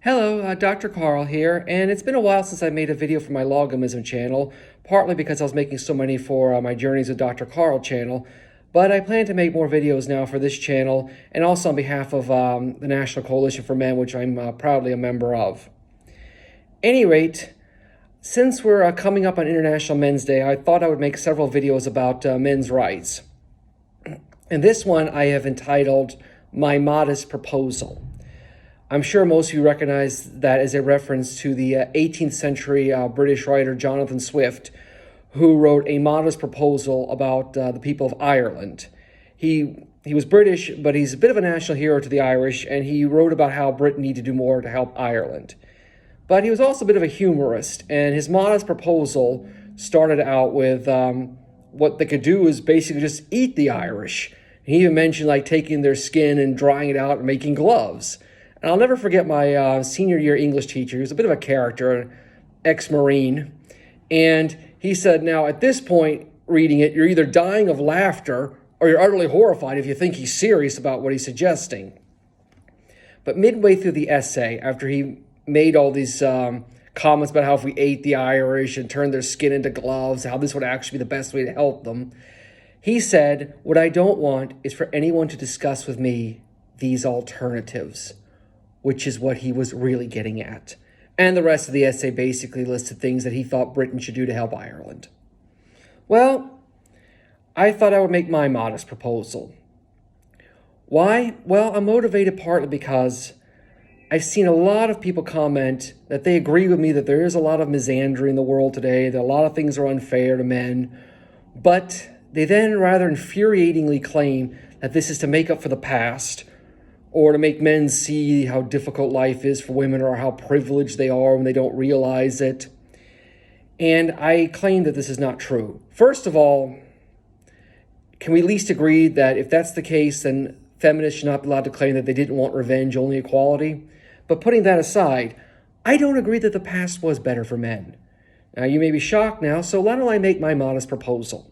Hello, Dr. Carl here, and it's been a while since I made a video for my Logomism channel, partly because I was making so many for my Journeys with Dr. Carl channel, but I plan to make more videos now for this channel, and also on behalf of the National Coalition for Men, which I'm proudly a member of. Any rate, since we're coming up on International Men's Day, I thought I would make several videos about men's rights. And this one I have entitled, My Modest Proposal. I'm sure most of you recognize that as a reference to the 18th century British writer Jonathan Swift, who wrote A Modest Proposal about the people of Ireland. He was British, but he's a bit of a national hero to the Irish, and he wrote about how Britain needed to do more to help Ireland. But he was also a bit of a humorist, and his modest proposal started out with what they could do is basically just eat the Irish. He even mentioned like taking their skin and drying it out and making gloves. And I'll never forget my senior year English teacher. He was a bit of a character, an ex-Marine. And he said, now at this point, reading it, you're either dying of laughter or you're utterly horrified if you think he's serious about what he's suggesting. But midway through the essay, after he made all these comments about how if we ate the Irish and turned their skin into gloves, how this would actually be the best way to help them, he said, what I don't want is for anyone to discuss with me these alternatives, which is what he was really getting at. And the rest of the essay basically listed things that he thought Britain should do to help Ireland. Well, I thought I would make my modest proposal. Why? Well, I'm motivated partly because I've seen a lot of people comment that they agree with me that there is a lot of misandry in the world today, that a lot of things are unfair to men, but they then rather infuriatingly claim that this is to make up for the past, or to make men see how difficult life is for women or how privileged they are when they don't realize it. And I claim that this is not true. First of all, can we at least agree that if that's the case, then feminists should not be allowed to claim that they didn't want revenge, only equality? But putting that aside, I don't agree that the past was better for men. Now, you may be shocked now, so why don't I make my modest proposal?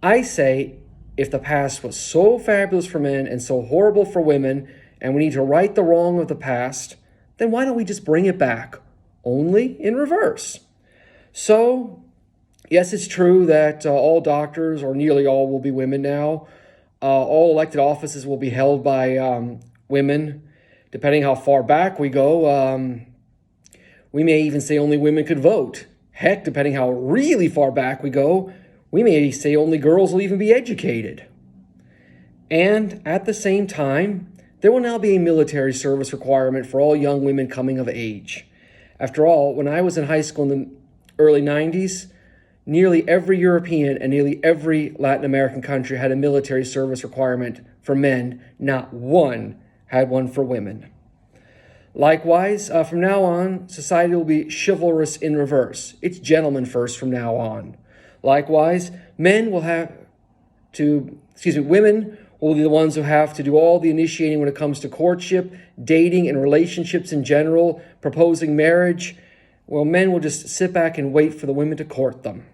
I say, if the past was so fabulous for men and so horrible for women, and we need to right the wrong of the past, then why don't we just bring it back, only in reverse? So, yes, it's true that all doctors, or nearly all, will be women now. All elected offices will be held by women. Depending how far back we go, we may even say only women could vote. Heck, depending how really far back we go, we may say only girls will even be educated. And at the same time, there will now be a military service requirement for all young women coming of age. After all, when I was in high school in the early 90s, nearly every European and nearly every Latin American country had a military service requirement for men. Not one had one for women. Likewise, from now on, society will be chivalrous in reverse. It's gentlemen first from now on. Likewise, women will be the ones who have to do all the initiating when it comes to courtship, dating, and relationships in general, proposing marriage. Well, men will just sit back and wait for the women to court them.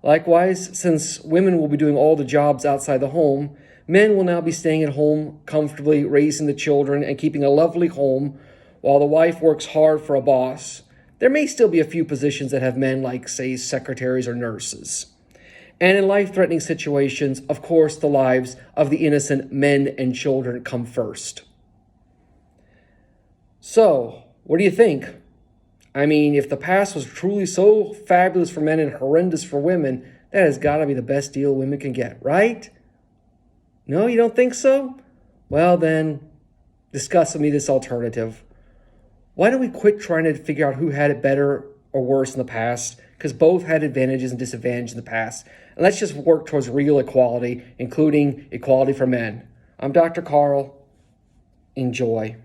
Likewise, since women will be doing all the jobs outside the home, men will now be staying at home comfortably, raising the children, and keeping a lovely home while the wife works hard for a boss. There may still be a few positions that have men like, say, secretaries or nurses. And in life-threatening situations, of course, the lives of the innocent men and children come first. So, what do you think? I mean, if the past was truly so fabulous for men and horrendous for women, that has got to be the best deal women can get, right? No, you don't think so? Well, then, discuss with me this alternative. Why don't we quit trying to figure out who had it better or worse in the past? Because both had advantages and disadvantages in the past. And let's just work towards real equality, including equality for men. I'm Dr. Carl. Enjoy.